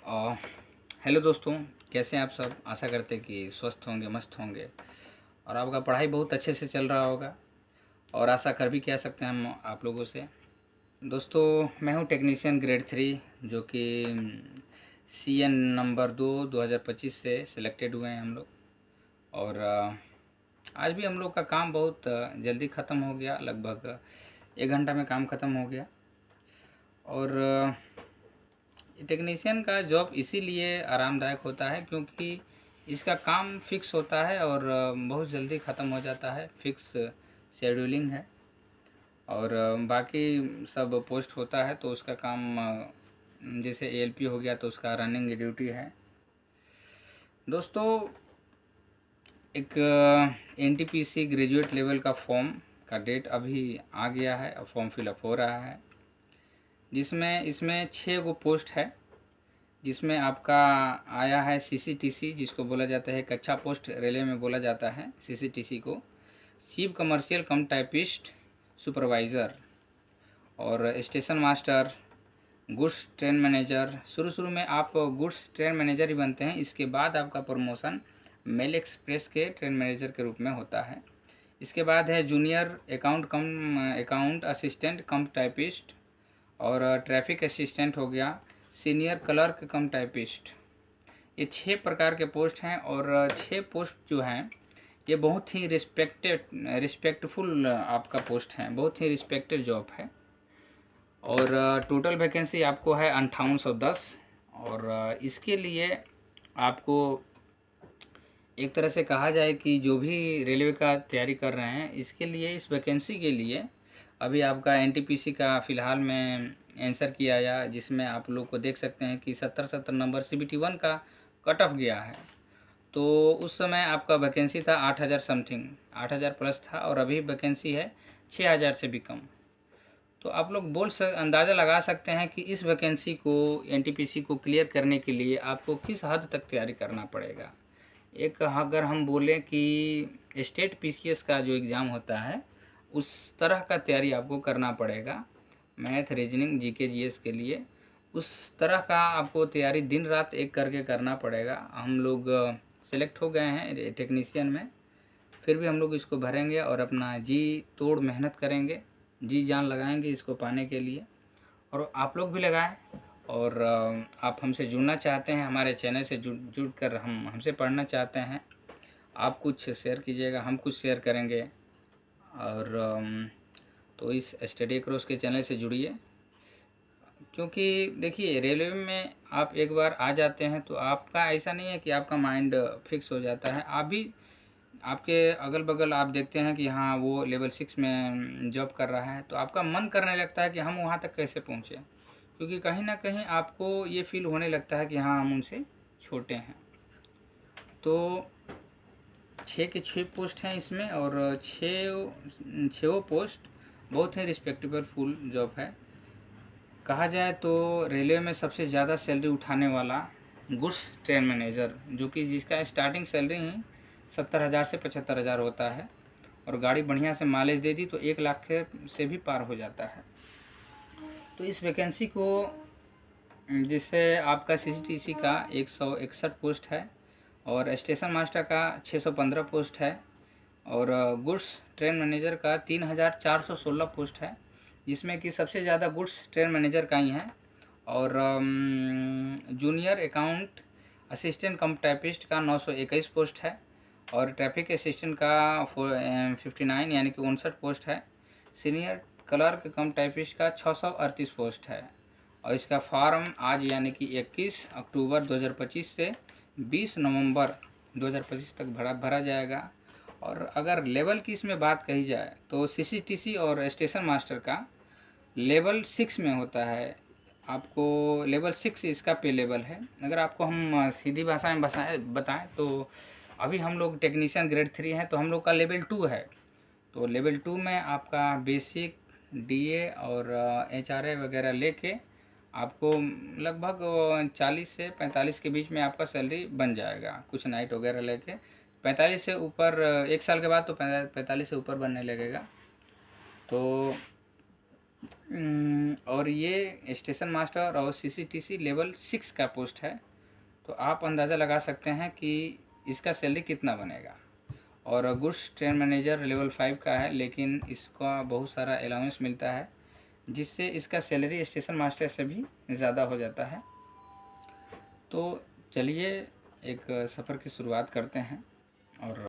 अ, hello दोस्तों, कैसे हैं आप सब। आशा करते हैं कि स्वस्थ होंगे, मस्त होंगे और आपका पढ़ाई बहुत अच्छे से चल रहा होगा। और आशा कर भी कह सकते हैं हम आप लोगों से। दोस्तों, मैं हूं टेक्नीशियन ग्रेड 3, जो कि CN नंबर 2025 से सिलेक्टेड हुए हैं हम लोग। और आज भी हम लोग का काम बहुत जल्दी ख़त्म हो गया, लगभग 1 घंटा में काम ख़त्म हो गया। और टेक्नीशियन का जॉब इसीलिए आरामदायक होता है क्योंकि इसका काम फिक्स होता है और बहुत जल्दी ख़त्म हो जाता है। फिक्स शेड्यूलिंग है। और बाकी सब पोस्ट होता है तो उसका काम जैसे ALP हो गया तो उसका रनिंग ड्यूटी है। दोस्तों, एक NTPC ग्रेजुएट लेवल का फॉर्म का डेट अभी आ गया है और फॉर्म फिलअप हो रहा है, जिसमें इसमें 6 गो पोस्ट है। जिसमें आपका आया है CCTC, जिसको बोला जाता है कच्चा पोस्ट रेलवे में बोला जाता है CCTC को, chief commercial cum typist supervisor, और station master, goods train manager. शुरू में आप गुड्स ट्रेन मैनेजर ही बनते हैं, इसके बाद आपका प्रमोशन मेल एक्सप्रेस के ट्रेन मैनेजर के रूप में होता है। इसके बाद है जूनियर अकाउंट असिस्टेंट कम टाइपिस्ट, और ट्रैफिक असिस्टेंट हो गया, सीनियर क्लर्क कम टाइपिस्ट। ये 6 प्रकार के पोस्ट हैं और 6 पोस्ट जो हैं ये बहुत ही रिस्पेक्टफुल आपका पोस्ट है, बहुत ही रिस्पेक्टेड जॉब है। और टोटल वैकेंसी आपको है 5810। और इसके लिए आपको एक तरह से कहा जाए कि जो भी रेलवे का तैयारी कर रहे हैं, इसके लिए, इस वैकेंसी के लिए अभी आपका NTPC का फ़िलहाल में आंसर किया या जिसमें आप लोग को देख सकते हैं कि 70 नंबर CBT 1 का कट ऑफ गया है। तो उस समय आपका वैकेंसी था 8000 समथिंग, 8000 प्लस था, और अभी वैकेंसी है 6000 से भी कम। तो आप लोग अंदाज़ा लगा सकते हैं कि इस वैकेंसी को, NTPC को क्लियर करने के लिए आपको किस हद तक तैयारी करना पड़ेगा। एक अगर हम बोलें कि स्टेट PCS का जो एग्ज़ाम होता है, उस तरह का तैयारी आपको करना पड़ेगा। मैथ, रीजनिंग, GK GS के लिए उस तरह का आपको तैयारी दिन रात एक करके करना पड़ेगा। हम लोग सेलेक्ट हो गए हैं टेक्नीशियन में, फिर भी हम लोग इसको भरेंगे और अपना जी तोड़ मेहनत करेंगे, जी जान लगाएंगे इसको पाने के लिए। और आप लोग भी लगाएं। और आप हमसे जुड़ना चाहते हैं, हमारे चैनल से जुड़ कर हमसे पढ़ना चाहते हैं, आप कुछ शेयर कीजिएगा, हम कुछ शेयर करेंगे। और तो इस स्टडी क्रॉस के चैनल से जुड़िए, क्योंकि देखिए रेलवे में आप एक बार आ जाते हैं तो आपका ऐसा नहीं है कि आपका माइंड फिक्स हो जाता है। आप भी, आपके अगल बगल आप देखते हैं कि हाँ वो लेवल 6 में जॉब कर रहा है, तो आपका मन करने लगता है कि हम वहाँ तक कैसे पहुँचे, क्योंकि कहीं ना कहीं आपको ये फील होने लगता है कि हाँ हम उनसे छोटे हैं। तो 6 के 6 पोस्ट हैं इसमें, और 6 पोस्ट बहुत ही रिस्पेक्टेबल फुल जॉब है। कहा जाए तो रेलवे में सबसे ज़्यादा सैलरी उठाने वाला गुड्स ट्रेन मैनेजर, जो कि जिसका स्टार्टिंग सैलरी ही 70,000 से 75,000 होता है, और गाड़ी बढ़िया से माइलेज दे दी तो 1 लाख से भी पार हो जाता है। तो इस वैकेंसी को, जिससे आपका CCTC का 161 पोस्ट है, और स्टेशन मास्टर का 615 पोस्ट है, और गुड्स ट्रेन मैनेजर का 3416 पोस्ट है, जिसमें कि सबसे ज़्यादा गुड्स ट्रेन मैनेजर का ही है। और जूनियर अकाउंट असिस्टेंट कम टाइपिस्ट का 921 पोस्ट है, और ट्रैफिक असिस्टेंट का 59 यानी कि 59 पोस्ट है। सीनियर क्लर्क कम टाइपिस्ट का 638 पोस्ट है, और इसका फॉर्म आज यानी कि 21 अक्टूबर 2025 से 20 नवंबर 2025 तक भरा जाएगा। और अगर लेवल की इसमें बात कही जाए तो CCTC और स्टेशन मास्टर का लेवल 6 में होता है। आपको लेवल 6 इसका पे लेवल है। अगर आपको हम सीधी भाषा में बताएं तो अभी हम लोग टेक्नीशियन ग्रेड 3 हैं, तो हम लोग का लेवल 2 है। तो लेवल 2 में आपका बेसिक, DA और HRA वगैरह लेके आपको लगभग 40 से 45 के बीच में आपका सैलरी बन जाएगा, कुछ नाइट वगैरह लेके। 45 से ऊपर 1 साल के बाद तो 45 से ऊपर बनने लगेगा। तो और ये स्टेशन मास्टर और सीसीटीसी लेवल 6 का पोस्ट है। तो आप अंदाज़ा लगा सकते हैं कि इसका सैलरी कितना बनेगा। और गुड्स ट्रेन मैनेजर लेवल 5 का है, लेकिन इसका बहुत सारा अलाउंस मिलता है, जिससे इसका सैलरी स्टेशन मास्टर से भी ज़्यादा हो जाता है। तो चलिए एक सफ़र की शुरुआत करते हैं। और